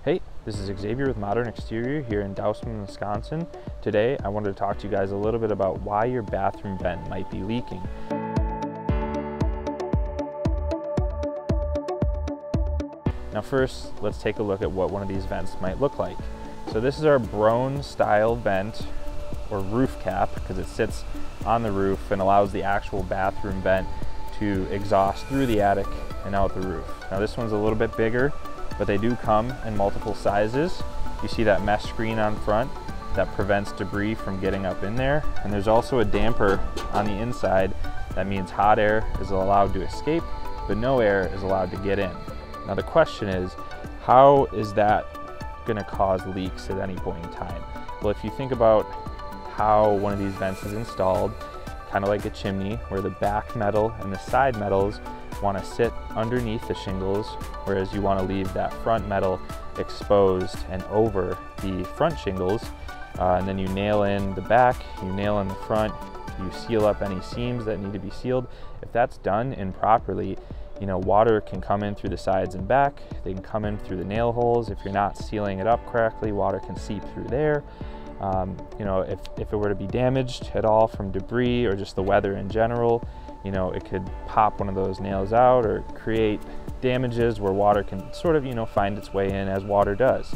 Hey, this is Xavier with Modern Exterior here in Dousman, Wisconsin. Today I wanted to talk to you guys a little bit about why your bathroom vent might be leaking. Now first, let's take a look at what one of these vents might look like. So this is our Brown style vent or roof cap because it sits on the roof and allows the actual bathroom vent to exhaust through the attic and out the roof. Now this one's a little bit bigger, but they do come in multiple sizes. You see that mesh screen on front that prevents debris from getting up in there. And there's also a damper on the inside. That means hot air is allowed to escape, but no air is allowed to get in. Now the question is, how is that gonna cause leaks at any point in time? Well, if you think about how one of these vents is installed, kind of like a chimney, where the back metal and the side metals want to sit underneath the shingles, whereas you want to leave that front metal exposed and over the front shingles, and then you nail in the back, you nail in the front, you seal up any seams that need to be sealed. If that's done improperly, water can come in through the sides and back, they can come in through the nail holes. If you're not sealing it up correctly, water can seep through there. If it were to be damaged at all from debris or just the weather in general, it could pop one of those nails out or create damages where water can sort of, find its way in as water does.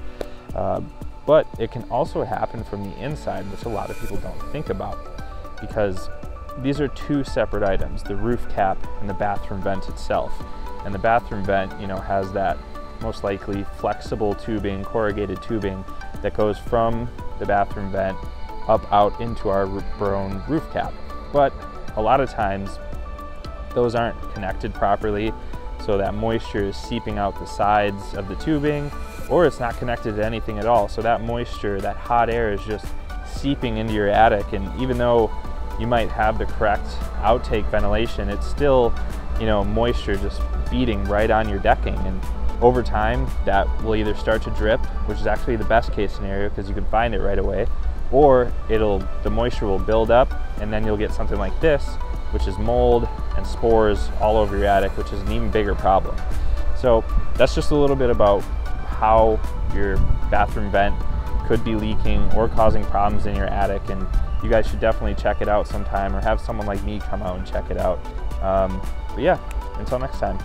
But it can also happen from the inside, which a lot of people don't think about, because these are two separate items, the roof cap and the bathroom vent itself. And the bathroom vent, has that most likely flexible tubing, corrugated tubing that goes from the bathroom vent up out into our Brown roof cap. But a lot of times those aren't connected properly, so that moisture is seeping out the sides of the tubing, or it's not connected to anything at all. So that moisture, that hot air is just seeping into your attic, and even though you might have the correct outtake ventilation, it's still, moisture just beating right on your decking. And over time, that will either start to drip, which is actually the best case scenario because you can find it right away, or the moisture will build up, and then you'll get something like this, which is mold and spores all over your attic, which is an even bigger problem. So that's just a little bit about how your bathroom vent could be leaking or causing problems in your attic, and you guys should definitely check it out sometime or have someone like me come out and check it out. But yeah, until next time.